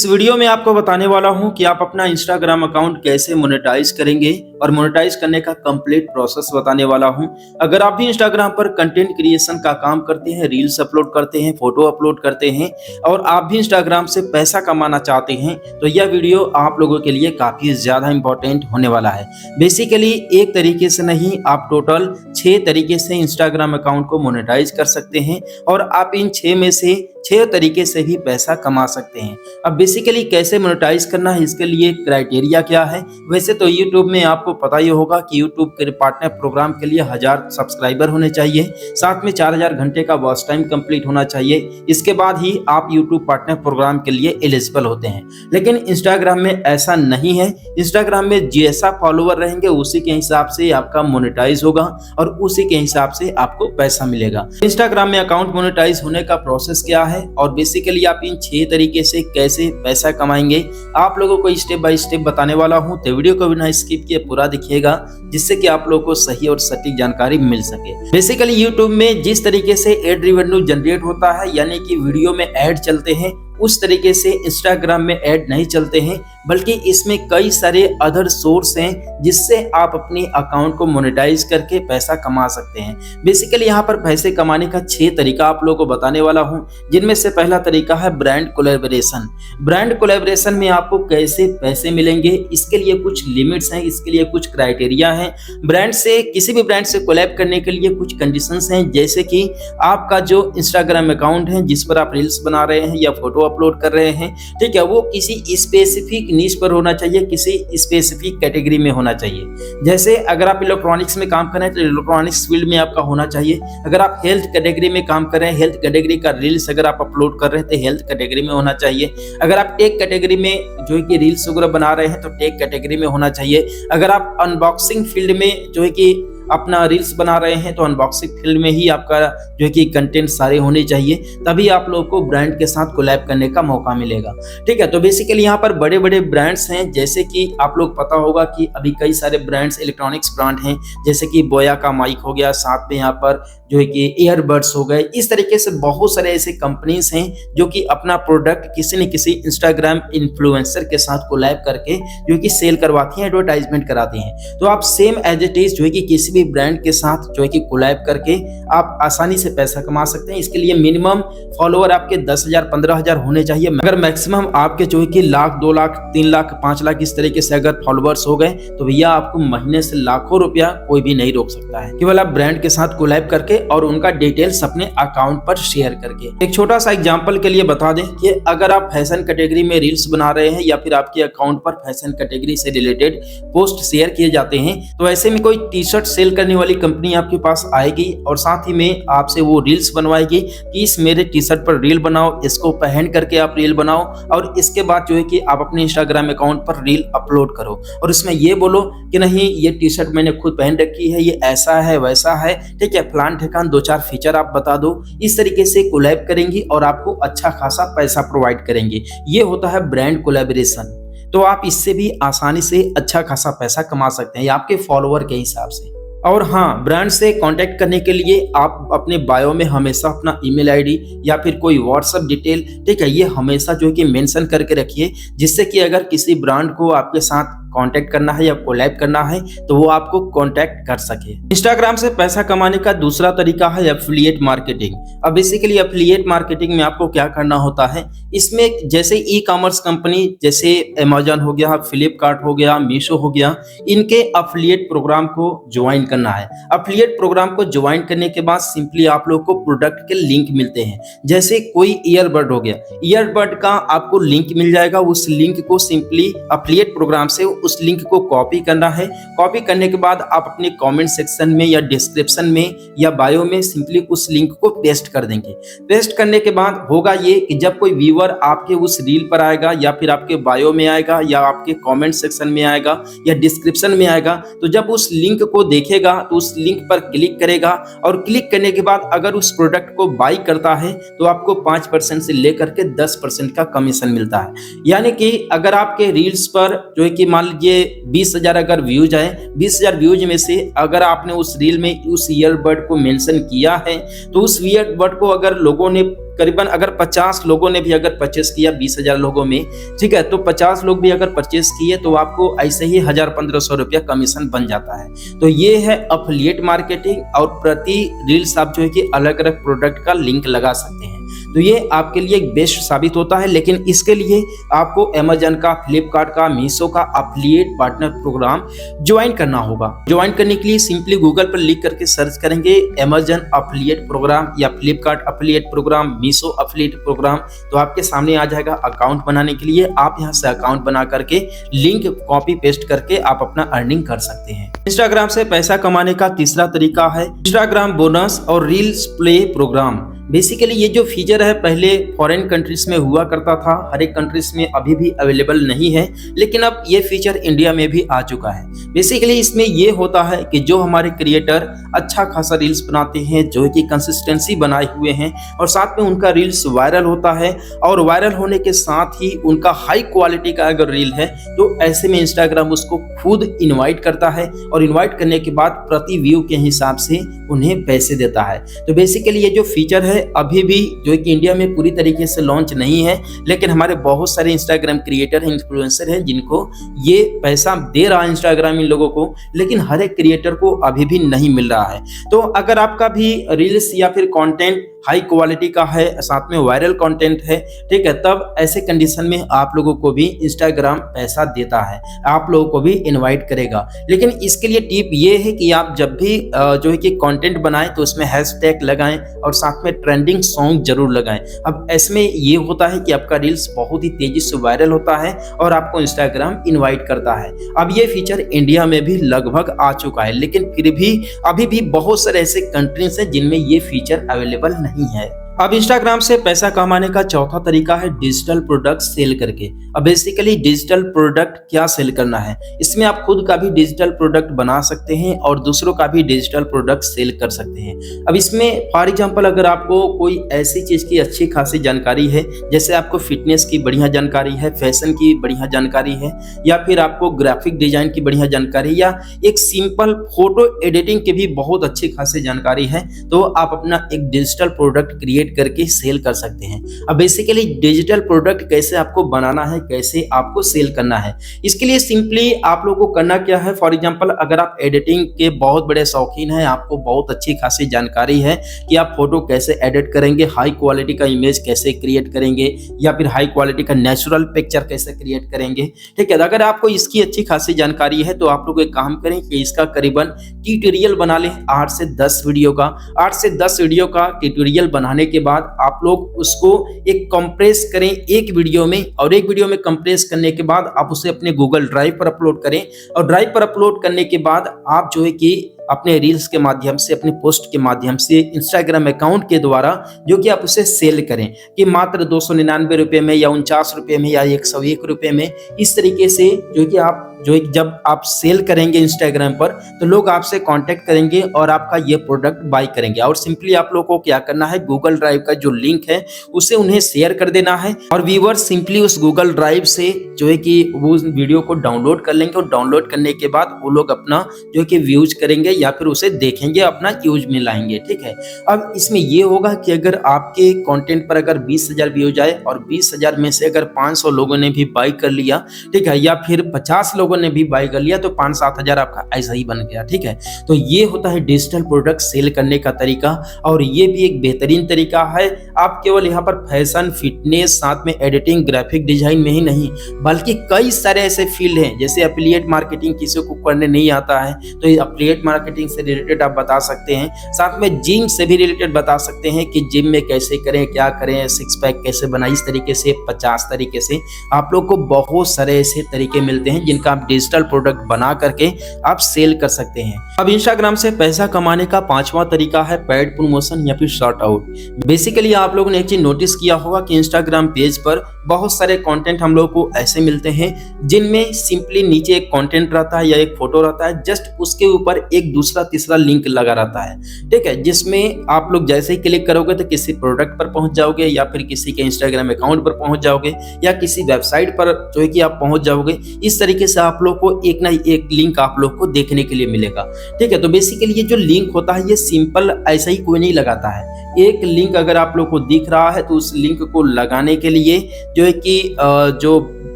इस वीडियो में आपको बताने वाला हूं कि आप अपना इंस्टाग्राम अकाउंट कैसे मोनेटाइज करेंगे और मोनेटाइज करने का कंप्लीट प्रोसेस बताने वाला हूं। अगर आप भी इंस्टाग्राम पर कंटेंट क्रिएशन का काम करते हैं, रील्स अपलोड करते हैं, फोटो अपलोड करते हैं और आप भी इंस्टाग्राम से पैसा कमाना चाहते हैं तो यह वीडियो आप लोगों के लिए काफी ज्यादा इंपॉर्टेंट होने वाला है। बेसिकली एक तरीके से नहीं, आप टोटल 6 तरीके से इंस्टाग्राम अकाउंट को मोनेटाइज कर सकते हैं और आप इन 6 में से 6 तरीके से भी पैसा कमा सकते हैं। अब बेसिकली कैसे मोनेटाइज करना है, इसके लिए क्राइटेरिया क्या है। वैसे तो YouTube में आपको पता ही होगा कि YouTube के पार्टनर प्रोग्राम के लिए 1000 सब्सक्राइबर होने चाहिए, साथ में 4000 घंटे का वॉच टाइम कंप्लीट होना चाहिए। इसके बाद ही आप YouTube पार्टनर प्रोग्राम के लिए एलिजिबल होते हैं। लेकिन इंस्टाग्राम में ऐसा नहीं है। इंस्टाग्राम में जैसा फॉलोवर रहेंगे उसी के हिसाब से आपका मोनेटाइज होगा और उसी के हिसाब से आपको पैसा मिलेगा। इंस्टाग्राम में अकाउंट मोनेटाइज होने का प्रोसेस क्या है और बेसिकली आप इन 6 तरीके से कैसे पैसा कमाएंगे आप लोगों को स्टेप बाय स्टेप बताने वाला हूं। तो वीडियो को बिना स्किप किए पूरा देखिएगा जिससे कि आप लोगों को सही और सटीक जानकारी मिल सके। बेसिकली YouTube में जिस तरीके से एड रेवेन्यू जनरेट होता है, यानी कि वीडियो में ऐड चलते हैं, उस तरीके से इंस्टाग्राम में ऐड नहीं चलते हैं, बल्कि इसमें कई सारे अदर सोर्स हैं जिससे आप अपने अकाउंट को मोनेटाइज करके पैसा कमा सकते हैं। बेसिकली यहाँ पर पैसे कमाने का 6 तरीका आप लोगों को बताने वाला हूँ, जिनमें से पहला तरीका है ब्रांड कोलैबोरेशन। ब्रांड कोलैबोरेशन में आपको कैसे पैसे मिलेंगे, इसके लिए कुछ लिमिट्स हैं, इसके लिए कुछ क्राइटेरिया हैं। ब्रांड से, किसी भी ब्रांड से कोलैब करने के लिए कुछ कंडीशंस हैं, जैसे कि आपका जो इंस्टाग्राम अकाउंट है जिस पर आप रील्स बना रहे हैं या फोटो अपलोड कर रहे हैं, ठीक है, वो किसी स्पेसिफिक नीश पर होना चाहिए, किसी स्पेसिफिक कैटेगरी में होना चाहिए। जैसे अगर आप इलेक्ट्रॉनिक्स में काम कर रहे हैं तो इलेक्ट्रॉनिक्स फील्ड में आपका होना चाहिए। अगर आप हेल्थ कैटेगरी में काम कर रहे हैं, हेल्थ कैटेगरी का रील्स अगर आप अपलोड कर रहे हैं तो हेल्थ कैटेगरी में होना चाहिए। अगर आप टेक कैटेगरी में जो है कि रील्स वगैरह बना रहे हैं तो टेक कैटेगरी में होना चाहिए। अगर आप अनबॉक्सिंग फील्ड में जो है कि अपना रील्स बना रहे हैं तो अनबॉक्सिंग फील्ड में ही आपका जो है कि कंटेंट सारे होने चाहिए, तभी आप लोगों को ब्रांड के साथ कोलैब करने का मौका मिलेगा। ठीक है, तो बेसिकली यहाँ पर बड़े बड़े ब्रांड्स हैं, जैसे कि आप लोग पता होगा कि अभी कई सारे ब्रांड्स इलेक्ट्रॉनिक्स ब्रांड हैं, जैसे कि बोया का माइक हो गया, साथ में यहाँ पर जो है कि ईयरबड्स हो गए। इस तरीके से बहुत सारे ऐसे कंपनीज हैं जो कि अपना प्रोडक्ट किसी न किसी इंस्टाग्राम इन्फ्लुएंसर के साथ कोलैब करके जो कि सेल करवाती हैं, एडवर्टाइजमेंट कराती हैं। तो आप सेम एज इट इज जो है कि किसी भी ब्रांड के साथ जो है कि कोलैब करके आप आसानी से पैसा कमा सकते हैं। इसके लिए मिनिमम फॉलोअर आपके 10,000 15,000 होने चाहिए। अगर मैक्सिमम आपके जो है कि लाख, 2 लाख, 3 लाख, 5 लाख इस तरीके से अगर फॉलोअर्स हो गए तो भैया आपको महीने से लाखों रुपया कोई भी नहीं रोक सकता है, केवल आप ब्रांड के साथ कोलैब करके और उनका डिटेल्स अपने अकाउंट पर शेयर करके। एक छोटा सा एग्जांपल के लिए बता दें कि अगर आप फैशन कैटेगरी में रील्स बना रहे हैं या फिर आपके अकाउंट पर फैशन कैटेगरी से रिलेटेड पोस्ट शेयर किए जाते हैं, तो ऐसे में कोई टी शर्ट सेल करने वाली कंपनी आपके पास आएगी और साथ ही में आपसे वो रील्स बनवाएगी कि इस मेरे टी शर्ट पर रील बनाओ, इसको पहन करके आप रील बनाओ और इसके बाद जो है कि आप अपने इंस्टाग्राम अकाउंट पर रील अपलोड करो और इसमें ये बोलो कि नहीं ये टी शर्ट मैंने खुद पहन रखी है, ये ऐसा है वैसा है, ठीक है, फलान ठिकान 2-4 फीचर आप बता दो। इस तरीके से कोलैब करेंगी और आपको अच्छा खासा पैसा प्रोवाइड करेंगे। ये होता है ब्रांड कोलैबोरेशन। तो आप इससे भी आसानी से अच्छा खासा पैसा कमा सकते हैं आपके फॉलोअर के हिसाब से। और हाँ, ब्रांड से कांटेक्ट करने के लिए आप अपने बायो में हमेशा अपना ईमेल आईडी या फिर कोई व्हाट्सएप डिटेल, ठीक है, ये हमेशा जो है कि मेंशन करके रखिए, जिससे कि अगर किसी ब्रांड को आपके साथ कांटेक्ट करना है या कोलैब करना है तो वो आपको कांटेक्ट कर सके। इंस्टाग्राम से पैसा कमाने का दूसरा तरीका है एफिलिएट मार्केटिंग। अब बेसिकली एफिलिएट मार्केटिंग में आपको क्या करना होता है, इसमें जैसे ई कॉमर्स कंपनी जैसे अमेजन हो गया, फ्लिपकार्ट हो गया, मीशो हो गया, इनके एफिलिएट प्रोग्राम को ज्वाइन करना है। एफिलिएट प्रोग्राम को ज्वाइन करने के बाद सिंपली आप लोग को प्रोडक्ट के लिंक मिलते हैं। जैसे कोई ईयरबड हो गया, ईयरबड का आपको लिंक मिल जाएगा, उस लिंक को सिंपली एफिलिएट प्रोग्राम से उस लिंक को कॉपी करना है। कॉपी करने के बाद आप अपने कमेंट सेक्शन में या डिस्क्रिप्शन में या बायो में सिंपली उस लिंक को पेस्ट कर देंगे। पेस्ट करने के बाद होगा ये कि जब कोई व्यूअर आपके उस रील पर आएगा या फिर आपके बायो में आएगा या आपके कमेंट सेक्शन में आएगा या डिस्क्रिप्शन में आएगा, तो जब उस लिंक को देखेगा तो उस लिंक पर क्लिक करेगा और क्लिक करने के बाद अगर उस प्रोडक्ट को बाई करता है तो आपको 5% से लेकर के 10% का कमीशन मिलता है। यानी कि अगर आपके रील्स पर जो है कि मान लीजिए 20,000 अगर व्यूज आए, 20,000 व्यूज में से अगर आपने उस रील में उस ईयरबड को मेंशन किया है, तो उस ईयरबड को अगर लोगों ने करीबन अगर 50 लोगों ने भी अगर परचेस किया 20,000 लोगों में, ठीक है, तो 50 लोग भी अगर परचेस किए तो आपको ऐसे ही 1,000-1,500 रुपया कमीशन बन जाता है। तो ये है एफिलिएट मार्केटिंग, और प्रति रील्स आप जो है कि अलग अलग प्रोडक्ट का लिंक लगा सकते हैं। तो ये आपके लिए एक बेस्ट साबित होता है, लेकिन इसके लिए आपको अमेजन का, फ्लिपकार्ट का, मीशो का एफिलिएट पार्टनर प्रोग्राम ज्वाइन करना होगा। ज्वाइन करने के लिए सिंपली गूगल पर लिख करके सर्च करेंगे अमेजन एफिलिएट प्रोग्राम या Flipkart affiliate programme, Meesho affiliate programme, तो आपके सामने आ जाएगा। अकाउंट बनाने के लिए आप यहाँ से अकाउंट बना करके लिंक कॉपी पेस्ट करके आप अपना अर्निंग कर सकते हैं। इंस्टाग्राम से पैसा कमाने का तीसरा तरीका है इंस्टाग्राम बोनस और रील्स प्ले प्रोग्राम। बेसिकली ये जो फीचर है पहले फॉरेन कंट्रीज में हुआ करता था, हर एक कंट्रीज में अभी भी अवेलेबल नहीं है, लेकिन अब ये फीचर इंडिया में भी आ चुका है। बेसिकली इसमें ये होता है कि जो हमारे क्रिएटर अच्छा खासा रील्स बनाते हैं, जो कि कंसिस्टेंसी बनाए हुए हैं, और साथ में उनका रील्स वायरल होता है, और वायरल होने के साथ ही उनका हाई क्वालिटी का अगर रील है, तो ऐसे में इंस्टाग्राम उसको खुद इनवाइट करता है, और इनवाइट करने के बाद प्रति व्यू के हिसाब से उन्हें पैसे देता है। तो बेसिकली ये जो फीचर है अभी भी जो कि इंडिया में पूरी तरीके से लॉन्च नहीं है, लेकिन हमारे बहुत सारे इंस्टाग्राम क्रिएटर हैं, इन्फ्लुएंसर हैं, जिनको ये पैसा दे रहा है इंस्टाग्राम इन लोगों को, लेकिन हर एक क्रिएटर को अभी भी नहीं मिल रहा है। तो अगर आपका भी रील्स या फिर कंटेंट हाई क्वालिटी का है, साथ में वायरल कंटेंट है, ठीक है, तब ऐसे कंडीशन में आप लोगों को भी इंस्टाग्राम पैसा देता है, आप लोगों को भी इनवाइट करेगा। लेकिन इसके लिए टिप ये है कि आप जब भी जो है कि कंटेंट बनाएं तो उसमें हैशटैग लगाएं और साथ में ट्रेंडिंग सॉन्ग जरूर लगाएं। अब इसमें ये होता है कि आपका रील्स बहुत ही तेजी से वायरल होता है और आपको इंस्टाग्राम इनवाइट करता है। अब ये फीचर इंडिया में भी लगभग आ चुका है, लेकिन फिर भी अभी भी बहुत सारे ऐसे कंट्रीज हैं जिनमें ये फीचर अवेलेबल नहीं है। अब इंस्टाग्राम से पैसा कमाने का चौथा तरीका है डिजिटल प्रोडक्ट सेल करके। अब बेसिकली डिजिटल प्रोडक्ट क्या सेल करना है, इसमें आप खुद का भी डिजिटल प्रोडक्ट बना सकते हैं और दूसरों का भी डिजिटल प्रोडक्ट सेल कर सकते हैं। अब इसमें फॉर एग्जांपल अगर आपको कोई ऐसी चीज की अच्छी खासी जानकारी है, जैसे आपको फिटनेस की बढ़िया जानकारी है, फैशन की बढ़िया जानकारी है, या फिर आपको ग्राफिक डिजाइन की बढ़िया जानकारी, या एक सिंपल फोटो एडिटिंग की भी बहुत अच्छी खासी जानकारी है, तो आप अपना एक डिजिटल प्रोडक्ट क्रिएट करके सेल कर सकते हैं। अब बेसिकली डिजिटल प्रोडक्ट कैसे आपको बनाना है, कैसे आपको सेल करना है, इसके लिए सिंपली आप लोगों को करना क्या है। फॉर एग्जांपल अगर आप एडिटिंग के बहुत बड़े शौकीन हैं, आपको बहुत अच्छी खासी जानकारी है कि आप फोटो कैसे एडिट करेंगे, हाई क्वालिटी का इमेज कैसे क्रिएट करेंगे, या फिर हाई क्वालिटी का नेचुरल पिक्चर कैसे क्रिएट करेंगे, ठीक है, अगर आपको इसकी अच्छी खासी जानकारी है तो आप लोग एक काम करें कि इसका करीबन ट्यूटोरियल बना लें 8 से 10 वीडियो का। 8 से 10 वीडियो का ट्यूटोरियल बनाने के बाद आप लोग उसको एक कंप्रेस करें एक वीडियो में, और एक वीडियो में कंप्रेस करने के बाद आप उसे अपने गूगल ड्राइव पर अपलोड करें, और ड्राइव पर अपलोड करने के बाद आप जो है कि अपने रील्स के माध्यम से, अपने पोस्ट के माध्यम से, इंस्टाग्राम अकाउंट के द्वारा जो कि आप उसे सेल करें कि मात्र 299 रुपए में, या 49 रुपए में, या 101 रुपए में, इस तरीके से जो कि आप जब आप सेल करेंगे इंस्टाग्राम पर, तो लोग आपसे कांटेक्ट करेंगे और आपका ये प्रोडक्ट बाय करेंगे। और सिंपली आप लोगों को क्या करना है, गूगल ड्राइव का जो लिंक है उसे उन्हें शेयर कर देना है, और व्यूअर सिंपली उस गूगल ड्राइव से जो है कि वो उस वीडियो को डाउनलोड कर लेंगे, और डाउनलोड करने के बाद वो लोग अपना जो है कि व्यूज करेंगे या फिर उसे देखेंगे, अपना यूज में लाएंगे, ठीक है। अब इसमें ये होगा कि अगर आपके कंटेंट पर अगर 20,000 व्यूज आए और 20,000 में से अगर 500 लोगों ने भी बाय कर लिया, ठीक है, या फिर 50 लोगों ने भी बाय कर लिया, तो 5-7 हजार आपका ऐसा ही बन गया, ठीक है। तो ये होता है डिजिटल प्रोडक्ट सेल करने का तरीका, और ये भी एक बेहतरीन तरीका है। आप केवल यहाँ पर फैशन, फिटनेस, साथ में एडिटिंग, ग्राफिक डिजाइन में ही नहीं, बल्कि कई सारे ऐसे फील्ड हैं, जैसे एफिलिएट मार्केटिंग किसी को करने नहीं आता है तो एफिलिएट मार्केटिंग से रिलेटेड आप बता सकते हैं, साथ में जिम से भी रिलेटेड बता सकते हैं कि जिम में कैसे करें, क्या करें, सिक्स पैक कैसे बनाएं, इस तरीके से 50 तरीके से आप लोग को बहुत सारे ऐसे तरीके मिलते हैं जिनका आप डिजिटल प्रोडक्ट बना करके आप सेल कर सकते हैं। अब इंस्टाग्राम से पैसा कमाने का 5वां तरीका है पेड प्रमोशन या फिर शॉर्ट आउट। बेसिकली आप लोगों ने एक चीज नोटिस किया होगा कि इंस्टाग्राम पेज पर बहुत सारे कंटेंट हम लोग को ऐसे मिलते हैं जिनमें सिंपली नीचे एक कंटेंट रहता है या एक फोटो रहता है, जस्ट उसके ऊपर एक दूसरा तीसरा लिंक लगा रहता है, ठीक है, जिसमें आप लोग जैसे ही क्लिक करोगे तो किसी प्रोडक्ट पर पहुंच जाओगे या फिर किसी के इंस्टाग्राम अकाउंट पर पहुंच जाओगे या किसी वेबसाइट पर जो है कि आप पहुंच जाओगे। इस तरीके से आप लोग को एक ना एक लिंक आप लोग को देखने के लिए मिलेगा, ठीक है। तो बेसिकली ये जो लिंक होता है ये सिंपल ऐसा ही कोई नहीं लगाता है। एक लिंक अगर आप लोग को दिख रहा है तो उस लिंक को लगाने के लिए जो है कि जो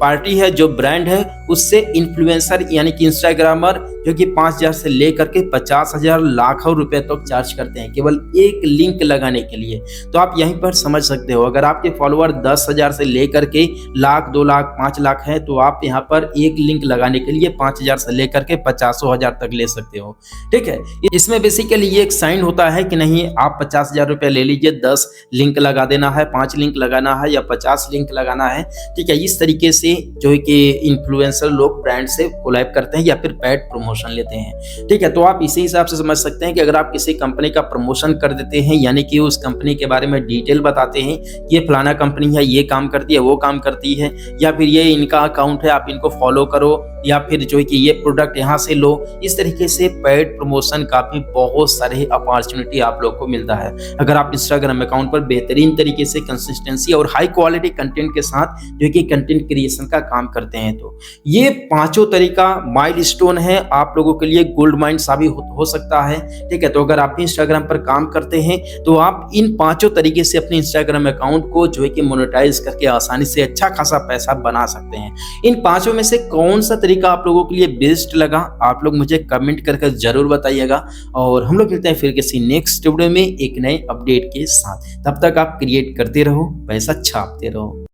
पार्टी है, जो ब्रांड है, उससे इन्फ्लुएंसर यानी कि इंस्टाग्रामर जो कि 5,000 से लेकर के 50,000 लाखों रुपए तक चार्ज करते हैं केवल एक लिंक लगाने के लिए। तो आप यहीं पर समझ सकते हो, अगर आपके फॉलोअर 10,000 से लेकर के लाख, 2 लाख, 5 लाख है तो आप यहाँ पर एक लिंक लगाने के लिए 5,000 से लेकर के 50,000 तक ले सकते हो, ठीक है। इसमें बेसिकली ये एक साइन होता है कि नहीं, आप 50,000 रुपये ले लीजिए, 10 लिंक लगा देना है, 5 लिंक लगाना है या 50 लिंक लगाना है, ठीक है। इस तरीके से जो है कि इन्फ्लुएंसर लोग ब्रांड से कोलैब करते हैं या फिर पेड प्रमोशन लेते हैं, ठीक है। तो आप इसी हिसाब से समझ सकते हैं कि अगर आप किसी कंपनी का प्रमोशन कर देते हैं यानी कि उस कंपनी के बारे में डिटेल बताते हैं, ये फलाना कंपनी है, ये काम करती है, वो काम करती है, या फिर ये इनका अकाउंट है, आप इनको फॉलो करो, या फिर जो है कि ये प्रोडक्ट यहाँ से लो, इस तरीके से पेड प्रमोशन का भी बहुत सारे अपॉर्चुनिटी आप लोग को मिलता है अगर आप इंस्टाग्राम अकाउंट पर बेहतरीन तरीके से कंसिस्टेंसी और हाई क्वालिटी कंटेंट के साथ जो कि कंटेंट क्रिएशन का काम करते हैं। तो ये पांचों तरीका माइलस्टोन है, आप लोगों के लिए गोल्ड माइन साबित हो सकता है, ठीक है। तो अगर आप भी इंस्टाग्राम पर काम करते हैं तो आप इन पांचों तरीके से अपने इंस्टाग्राम अकाउंट को जो है कि मोनेटाइज करके आसानी से अच्छा खासा पैसा बना सकते हैं। इन पांचों में से कौन सा तरीका आप लोगों के लिए बेस्ट लगा, आप लोग मुझे कमेंट करके जरूर बताइएगा। और हम लोग मिलते हैं फिर किसी नेक्स्ट वीडियो में एक नए अपडेट के साथ। तब तक आप क्रिएट करते रहो, पैसा छापते रहो।